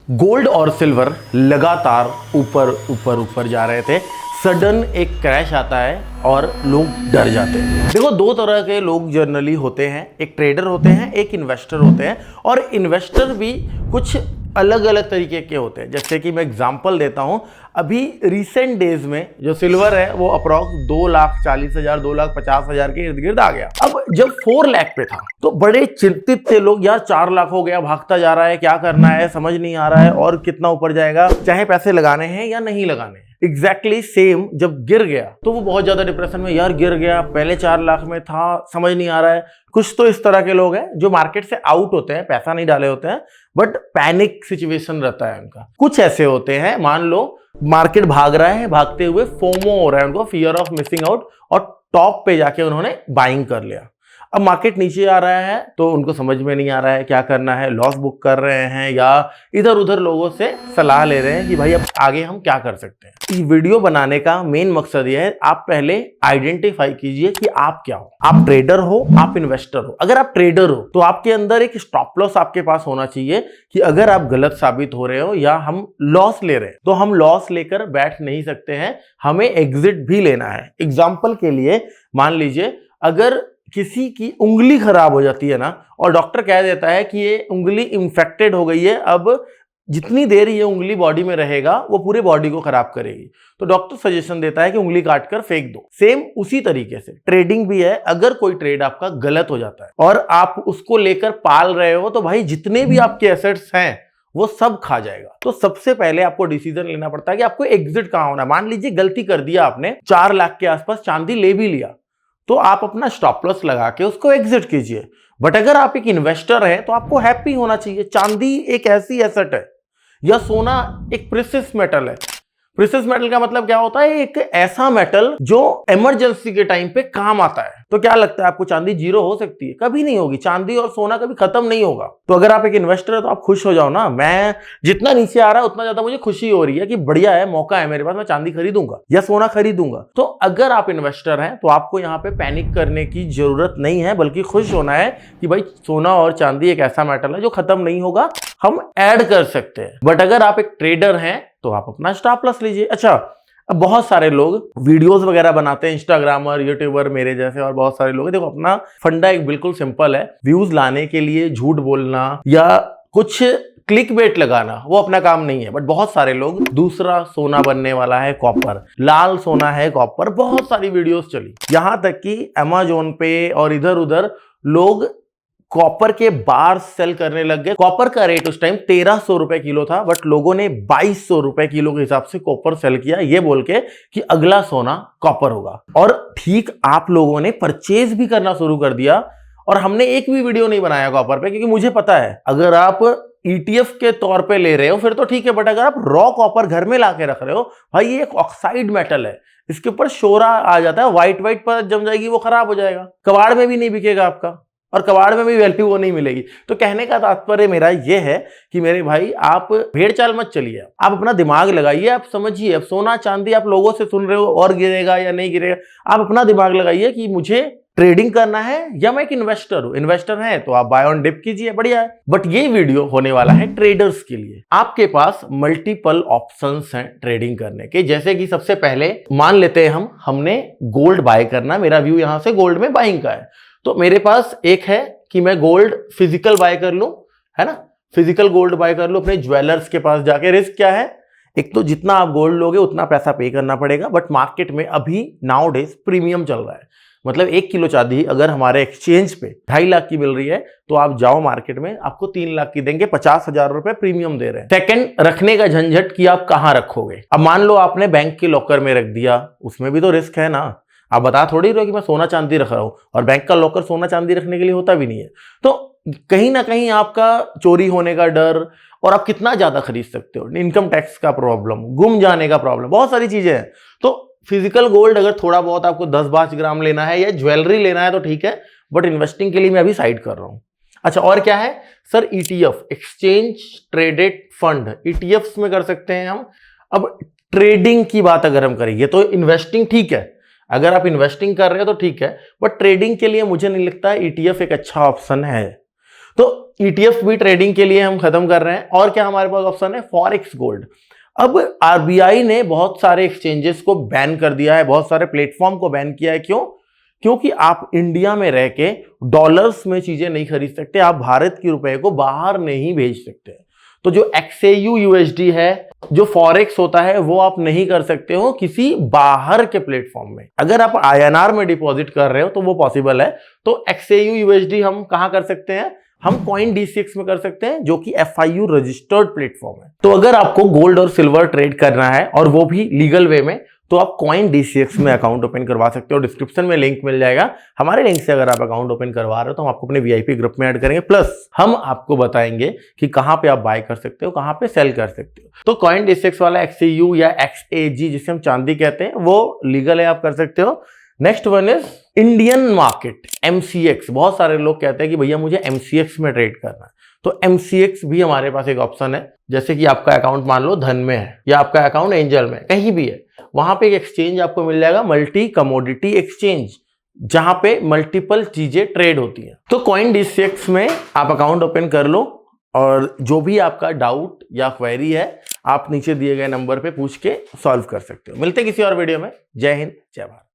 Gold और silver लगातार ऊपर ऊपर ऊपर जा रहे थे। सडन एक क्रैश आता है और लोग डर जाते हैं। देखो, दो तरह के लोग जनरली होते हैं, एक ट्रेडर होते हैं, एक इन्वेस्टर होते हैं। और इन्वेस्टर भी कुछ अलग अलग तरीके के होते हैं। जैसे कि मैं एग्जांपल देता हूं, अभी रिसेंट डेज में जो सिल्वर है वो अप्रॉक्स 2,40,000 2,50,000 के इर्द गिर्द आ गया। अब जब 4 लाख पे था तो बड़े चिंतित थे लोग, यार 4 लाख हो गया, भागता जा रहा है, क्या करना है समझ नहीं आ रहा है, और कितना ऊपर जाएगा, चाहे पैसे लगाने हैं या नहीं लगाने हैं। एग्जैक्टली सेम जब गिर गया तो वो बहुत ज्यादा डिप्रेशन में, यार गिर गया, पहले 4 लाख में था, समझ नहीं आ रहा है। कुछ तो इस तरह के लोग हैं जो मार्केट से आउट होते हैं, पैसा नहीं डाले होते हैं, बट पैनिक सिचुएशन रहता है उनका। कुछ ऐसे होते हैं, मान लो मार्केट भाग रहा है, भागते हुए फोमो हो रहा है उनको, फियर ऑफ मिसिंग आउट, और टॉप पे जाके उन्होंने बाइंग कर लिया। अब मार्केट नीचे आ रहा है तो उनको समझ में नहीं आ रहा है क्या करना है, लॉस बुक कर रहे हैं या इधर उधर लोगों से सलाह ले रहे हैं कि भाई अब आगे हम क्या कर सकते हैं। इस वीडियो बनाने का मेन मकसद यह है, आप पहले आइडेंटिफाई कीजिए कि आप क्या हो। आप ट्रेडर हो, आप इन्वेस्टर हो। अगर आप ट्रेडर हो तो आपके अंदर एक स्टॉप लॉस आपके पास होना चाहिए कि अगर आप गलत साबित हो रहे हो या हम लॉस ले रहे हैं तो हम लॉस लेकर बैठ नहीं सकते हैं, हमें एग्जिट भी लेना है। एग्जाम्पल के लिए मान लीजिए, अगर किसी की उंगली खराब हो जाती है ना, और डॉक्टर कह देता है कि ये उंगली इंफेक्टेड हो गई है, अब जितनी देर ये उंगली बॉडी में रहेगा वो पूरे बॉडी को खराब करेगी, तो डॉक्टर सजेशन देता है कि उंगली काटकर फेंक दो। सेम उसी तरीके से ट्रेडिंग भी है। अगर कोई ट्रेड आपका गलत हो जाता है और आप उसको लेकर पाल रहे हो तो भाई जितने भी आपके एसेट्स हैं वो सब खा जाएगा। तो सबसे पहले आपको डिसीजन लेना पड़ता है कि आपको एग्जिट कहां होना है। मान लीजिए गलती कर दिया आपने, 4 लाख के आसपास चांदी ले भी लिया, तो आप अपना स्टॉप लॉस लगा के उसको एग्जिट कीजिए। बट अगर आप एक इन्वेस्टर हैं तो आपको हैप्पी होना चाहिए। चांदी एक ऐसी एसेट है या सोना एक प्रेशियस मेटल है। प्रेशियस मेटल का मतलब क्या होता है? एक ऐसा मेटल जो इमरजेंसी के टाइम पे काम आता है। तो क्या लगता है आपको चांदी जीरो हो सकती है? कभी नहीं होगी। चांदी और सोना कभी खत्म नहीं होगा। तो अगर आप एक इन्वेस्टर है तो आप खुश हो जाओ ना। मैं जितना नीचे आ रहा है उतना ज्यादा मुझे खुशी हो रही है कि बढ़िया है, मौका है मेरे पास, मैं चांदी खरीदूंगा या सोना खरीदूंगा। तो अगर आप इन्वेस्टर हैं तो आपको यहाँ पे पैनिक करने की जरूरत नहीं है, बल्कि खुश होना है कि भाई सोना और चांदी एक ऐसा मेटल है जो खत्म नहीं होगा, हम ऐड कर सकते हैं। बट अगर आप एक ट्रेडर हैं तो आप अपना स्टॉप लॉस लीजिए। अच्छा, अब बहुत सारे लोग वीडियोस वगैरह बनाते हैं, इंस्टाग्रामर, यूट्यूबर मेरे जैसे और बहुत सारे लोग। देखो, अपना फंडा एक बिल्कुल सिंपल है। व्यूज लाने के लिए झूठ बोलना या कुछ क्लिक बेट लगाना वो अपना काम नहीं है। बट बहुत सारे लोग, दूसरा सोना बनने वाला है कॉपर, लाल सोना है कॉपर, बहुत सारी वीडियोस चली। यहां तक कि अमेज़न पे और इधर उधर लोग कॉपर के बार सेल करने लग गए। कॉपर का रेट उस टाइम 1300 रुपए किलो था, बट लोगों ने 2200 रुपए किलो के हिसाब से कॉपर सेल किया, ये बोल के कि अगला सोना कॉपर होगा। और ठीक आप लोगों ने परचेज भी करना शुरू कर दिया। और हमने एक भी वीडियो नहीं बनाया कॉपर पे, क्योंकि मुझे पता है अगर आप ETF के तौर पे ले रहे हो फिर तो ठीक है, बट अगर आप रॉ कॉपर घर में ला के रख रहे हो, भाई ये एक ऑक्साइड मेटल है, इसके ऊपर शोरा आ जाता है, व्हाइट व्हाइट पर जम जाएगी, वो खराब हो जाएगा, कबाड़ में भी नहीं बिकेगा आपका, और कबाड़ में भी वैल्यू वो नहीं मिलेगी। तो कहने का तात्पर्य मेरा ये है कि मेरे भाई, आप भेड़ चाल मत चलिए, आप अपना दिमाग लगाइए, आप समझिए। अब सोना चांदी आप लोगों से सुन रहे हो और गिरेगा या नहीं गिरेगा, आप अपना दिमाग लगाइए कि मुझे ट्रेडिंग करना है या मैं एक इन्वेस्टर हूं। इन्वेस्टर है तो आप बाय ऑन डिप कीजिए, बढ़िया है। बट ये वीडियो होने वाला है ट्रेडर्स के लिए। आपके पास मल्टीपल ऑप्शंस हैं ट्रेडिंग करने के। जैसे कि सबसे पहले मान लेते हैं हमने गोल्ड बाय करना, मेरा व्यू यहां से गोल्ड में बाइंग का है, तो मेरे पास एक है कि मैं गोल्ड फिजिकल बाय कर लूं, है ना, फिजिकल गोल्ड बाय कर लूं अपने ज्वेलर्स के पास जाके। रिस्क क्या है? एक तो जितना आप गोल्ड लोगे उतना पैसा पे करना पड़ेगा, बट मार्केट में अभी नाउ डेज प्रीमियम चल रहा है। मतलब 1 किलो चांदी अगर हमारे एक्सचेंज पे 2.5 लाख की मिल रही है तो आप जाओ मार्केट में, आपको 3 लाख की देंगे, 50,000 रुपए प्रीमियम दे रहे हैं। सेकंड, रखने का झंझट कि आप कहां रखोगे। अब मान लो आपने बैंक के लॉकर में रख दिया, उसमें भी तो रिस्क है ना। आप बता थोड़ी रहे हो कि मैं सोना चांदी रख रहा हूं, और बैंक का लॉकर सोना चांदी रखने के लिए होता भी नहीं है। तो कहीं ना कहीं आपका चोरी होने का डर, और आप कितना ज्यादा खरीद सकते हो, इनकम टैक्स का प्रॉब्लम, गुम जाने का प्रॉब्लम, बहुत सारी चीजें हैं। तो फिजिकल गोल्ड अगर थोड़ा बहुत आपको 10-5 ग्राम लेना है या ज्वेलरी लेना है तो ठीक है, बट इन्वेस्टिंग के लिए मैं अभी साइड कर रहा हूं। अच्छा, और क्या है sir? ETF, exchange traded fund, ETFs में कर सकते हैं हम। अब ट्रेडिंग की बात अगर हम करेंगे तो इन्वेस्टिंग ठीक है, अगर आप इन्वेस्टिंग कर रहे हो तो ठीक है, बट ट्रेडिंग के लिए मुझे नहीं लगता ETF एक अच्छा ऑप्शन है। तो ETF भी ट्रेडिंग के लिए हम खत्म कर रहे हैं। और क्या हमारे पास ऑप्शन है, फॉरेक्स गोल्ड। अब RBI ने बहुत सारे एक्सचेंजेस को बैन कर दिया है, बहुत सारे प्लेटफॉर्म को बैन किया है। क्यों? क्योंकि आप इंडिया में रह के डॉलर्स में चीजें नहीं खरीद सकते, आप भारत के रुपए को बाहर नहीं भेज सकते। तो जो XAU USD है, जो फॉरेक्स होता है, वो आप नहीं कर सकते हो किसी बाहर के प्लेटफॉर्म में। अगर आप INR में डिपॉजिट कर रहे हो तो वो पॉसिबल है। तो XAU USD हम कहां कर सकते हैं, हम CoinDCX में कर सकते हैं, जो कि FIU रजिस्टर्ड प्लेटफॉर्म है। तो अगर आपको गोल्ड और सिल्वर ट्रेड करना है और वो भी लीगल वे में, तो आप CoinDCX में अकाउंट ओपन करवा सकते हो। डिस्क्रिप्शन में लिंक मिल जाएगा, हमारे लिंक से अगर आप अकाउंट ओपन करवा रहे हो तो हम आपको अपने VIP ग्रुप में ऐड करेंगे। प्लस हम आपको बताएंगे कि कहां पे आप बाय कर सकते हो, कहां पे सेल कर सकते हो। तो CoinDCX वाला XAU या XAG जिसे हम चांदी कहते हैं, वो लीगल है, आप कर सकते हो। Next one is Indian market, MCX। बहुत सारे लोग कहते हैं कि भैया मुझे MCX में ट्रेड करना है, तो MCX भी हमारे पास एक ऑप्शन है। जैसे कि आपका अकाउंट मान लो धन में है या आपका अकाउंट एंजल में, कहीं भी है, वहां पे एक एक्सचेंज आपको मिल जाएगा, मल्टी कमोडिटी एक्सचेंज, जहां पे मल्टीपल चीजें ट्रेड होती हैं। तो CoinDCX में आप अकाउंट ओपन कर लो और जो भी आपका डाउट या क्वेरी है, आप नीचे दिए गए नंबर पे पूछ के सॉल्व कर सकते हो। मिलते हैं किसी और वीडियो में। जय हिंद, जय भारत।